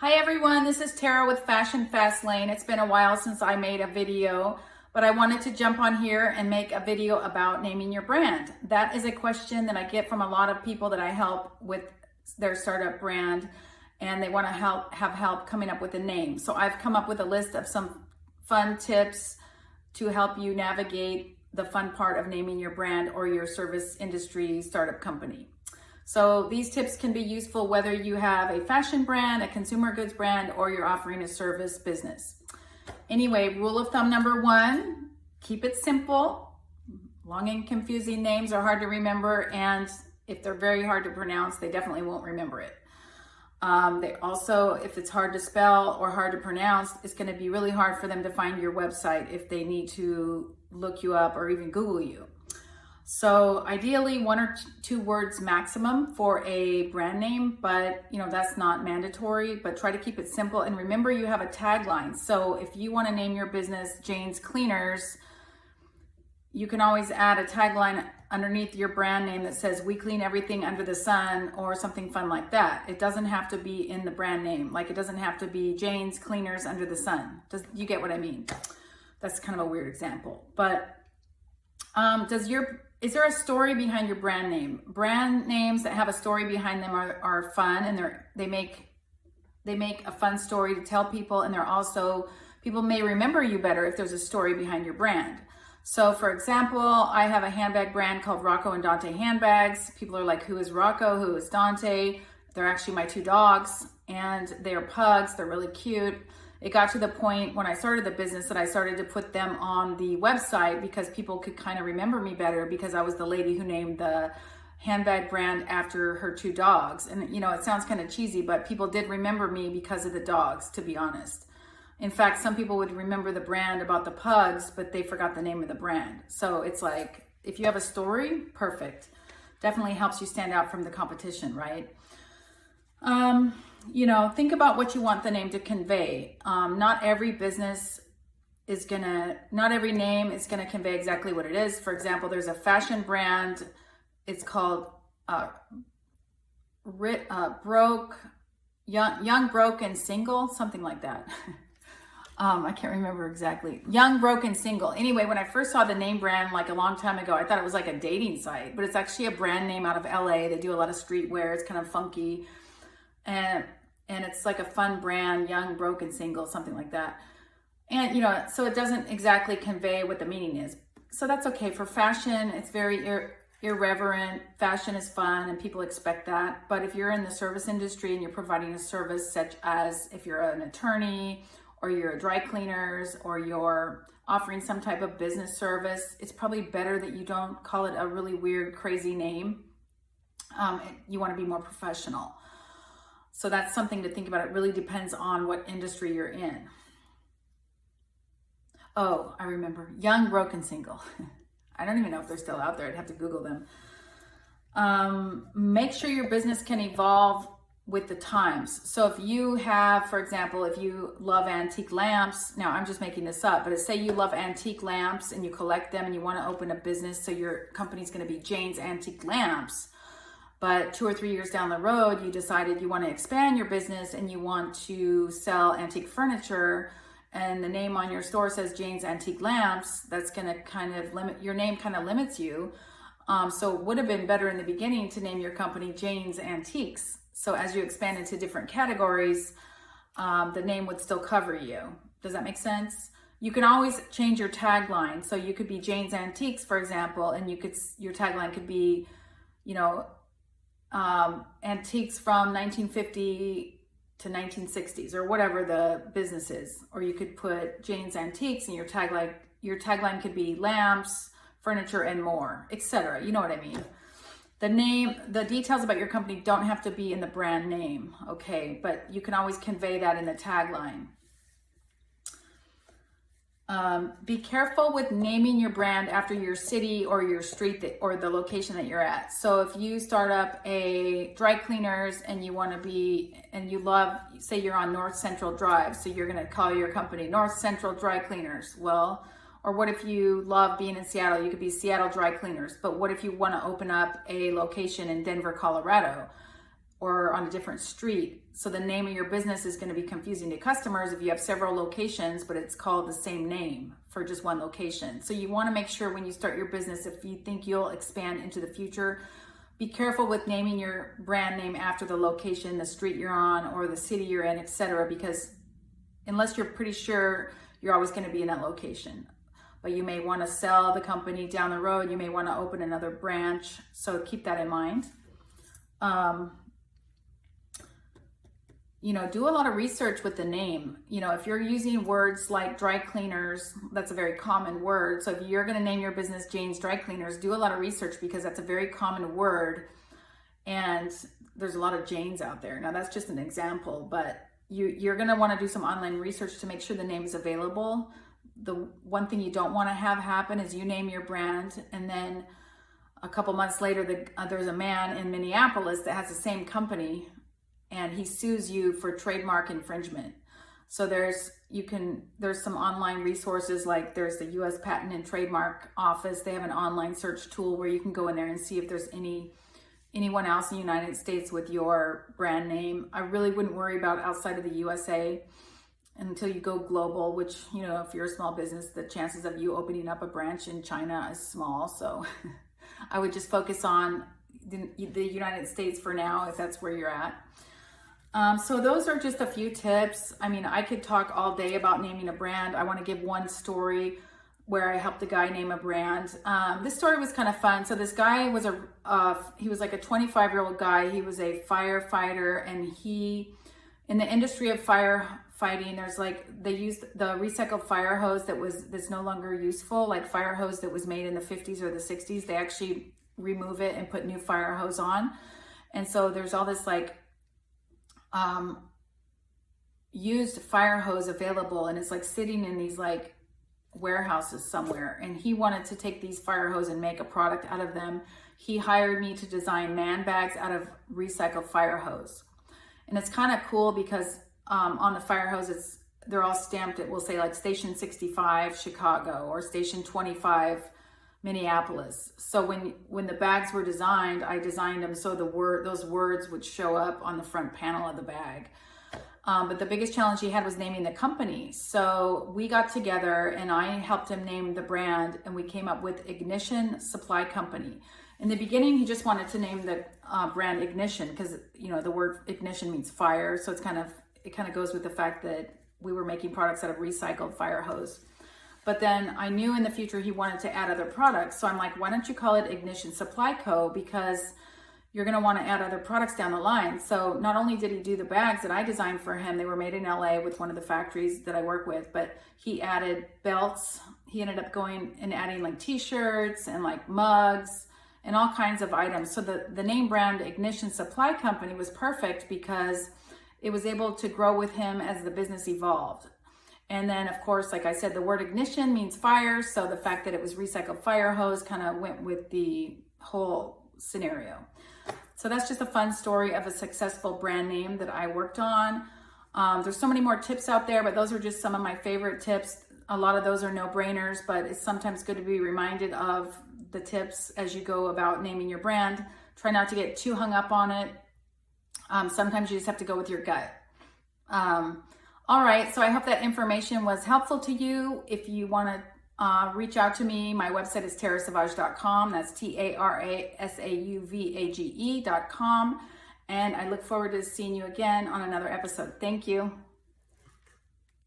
Hi everyone, this is Tara with Fashion Fast Lane. It's been a while since I made a video, but I wanted to jump on here and make a video about naming your brand. That is a question that I get from a lot of people that I help with their startup brand, and they want to have help coming up with a name. So I've come up with a list of some fun tips to help you navigate the fun part of naming your brand or your service industry startup company. So these tips can be useful whether you have a fashion brand, a consumer goods brand, or you're offering a service business. Anyway, rule of thumb number one, keep it simple. Long and confusing names are hard to remember, and if they're very hard to pronounce, they definitely won't remember it. They also, if it's hard to spell or hard to pronounce, it's going to be really hard for them to find your website if they need to look you up or even Google you. So ideally 1 or 2 words maximum for a brand name, but that's not mandatory, but try to keep it simple. And remember, you have a tagline. So if you want to name your business Jane's Cleaners, you can always add a tagline underneath your brand name that says, "We clean everything under the sun," or something fun like that. It doesn't have to be in the brand name. Like, it doesn't have to be Jane's Cleaners under the sun. You get what I mean? That's kind of a weird example, but is there a story behind your brand name? Brand names that have a story behind them are fun, and they make a fun story to tell people, and people may remember you better if there's a story behind your brand. So for example, I have a handbag brand called Rocco and Dante handbags. People are like, who is Rocco? Who is Dante? They're actually my 2 dogs, and they're pugs. They're really cute. It got to the point when I started the business that I started to put them on the website because people could kind of remember me better because I was the lady who named the handbag brand after her 2 dogs. And it sounds kind of cheesy, but people did remember me because of the dogs, to be honest. In fact, some people would remember the brand about the pugs, but they forgot the name of the brand. So it's like, if you have a story, perfect. Definitely helps you stand out from the competition, right? Think about what you want the name to convey. Not every name is gonna convey exactly what it is. For example, there's a fashion brand. It's called Young, Broke, and Single, something like that. I can't remember exactly. Young, Broke, and Single. Anyway, when I first saw the name brand like a long time ago, I thought it was like a dating site, but it's actually a brand name out of LA. They do a lot of streetwear. It's kind of funky. And it's like a fun brand, Young, Broke, and Single, something like that. And, so it doesn't exactly convey what the meaning is. So that's okay. For fashion, it's very irreverent. Fashion is fun, and people expect that. But if you're in the service industry and you're providing a service, such as if you're an attorney or you're a dry cleaners or you're offering some type of business service, it's probably better that you don't call it a really weird, crazy name. You want to be more professional. So that's something to think about. It really depends on what industry you're in. Oh, I remember. Young, Broke, and Single. I don't even know if they're still out there. I'd have to Google them. Make sure your business can evolve with the times. So if you have, for example, if you love antique lamps, now I'm just making this up, but say you love antique lamps and you collect them and you want to open a business, so your company's going to be Jane's Antique Lamps. But 2 or 3 years down the road, you decided you want to expand your business and you want to sell antique furniture, and the name on your store says Jane's Antique Lamps. That's going to kind of your name kind of limits you. So it would have been better in the beginning to name your company Jane's Antiques. So as you expand into different categories, the name would still cover you. Does that make sense? You can always change your tagline. So you could be Jane's Antiques, for example, and your tagline could be, antiques from 1950 to 1960s, or whatever the business is. Or you could put Jane's Antiques, and your tagline could be lamps, furniture, and more, etc. You know what I mean? The details about your company don't have to be in the brand name, okay? But you can always convey that in the tagline. Be careful with naming your brand after your city or your street or the location that you're at. So if you start up a dry cleaners and you want to be, and you love, say you're on North Central Drive, so you're going to call your company North Central Dry Cleaners. Well, or what if you love being in Seattle? You could be Seattle Dry Cleaners. But what if you want to open up a location in Denver, Colorado? or on a different street. So the name of your business is going to be confusing to customers if you have several locations, but it's called the same name for just one location. So you want to make sure when you start your business, if you think you'll expand into the future, be careful with naming your brand name after the location, the street you're on, or the city you're in, etc. Because unless you're pretty sure, you're always going to be in that location. But you may want to sell the company down the road. You may want to open another branch. So keep that in mind. Do a lot of research with the name. If you're using words like dry cleaners, that's a very common word. So if you're going to name your business Jane's Dry Cleaners, do a lot of research because that's a very common word. And there's a lot of Janes out there. Now that's just an example, but you're going to want to do some online research to make sure the name is available. The one thing you don't want to have happen is you name your brand and then a couple months later, there's a man in Minneapolis that has the same company and he sues you for trademark infringement. So there's some online resources, like there's the US Patent and Trademark Office. They have an online search tool where you can go in there and see if there's anyone else in the United States with your brand name. I really wouldn't worry about outside of the USA until you go global, which, if you're a small business, the chances of you opening up a branch in China is small. So I would just focus on the United States for now, if that's where you're at. So those are just a few tips. I mean, I could talk all day about naming a brand. I want to give one story where I helped a guy name a brand. This story was kind of fun. So this guy was he was like a 25-year-old guy. He was a firefighter, and in the industry of firefighting, they used the recycled fire hose that's no longer useful, like fire hose that was made in the 50s or the 60s. They actually remove it and put new fire hose on. And so there's all this used fire hose available, and it's sitting in these warehouses somewhere. And he wanted to take these fire hose and make a product out of them. He hired me to design man bags out of recycled fire hose. And it's kind of cool because on the fire hose, they're all stamped. It will say Station 65 Chicago or Station 25 Minneapolis. So when the bags were designed, I designed them so those words would show up on the front panel of the bag. But the biggest challenge he had was naming the company. So we got together and I helped him name the brand, and we came up with Ignition Supply Company. In the beginning, he just wanted to name the brand Ignition because the word ignition means fire. So it kind of goes with the fact that we were making products out of recycled fire hose. But then I knew in the future he wanted to add other products. So I'm like, why don't you call it Ignition Supply Co? Because you're going to want to add other products down the line. So not only did he do the bags that I designed for him, they were made in LA with one of the factories that I work with, but he added belts. He ended up going and adding t-shirts and mugs and all kinds of items. So the name brand Ignition Supply Company was perfect because it was able to grow with him as the business evolved. And then, of course, like I said, the word ignition means fire. So the fact that it was recycled fire hose kind of went with the whole scenario. So that's just a fun story of a successful brand name that I worked on. There's so many more tips out there, but those are just some of my favorite tips. A lot of those are no-brainers, but it's sometimes good to be reminded of the tips as you go about naming your brand. Try not to get too hung up on it. Sometimes you just have to go with your gut. All right, so I hope that information was helpful to you. If you want to reach out to me, my website is tarasauvage.com. That's TARASAUVAGE.com. And I look forward to seeing you again on another episode. Thank you.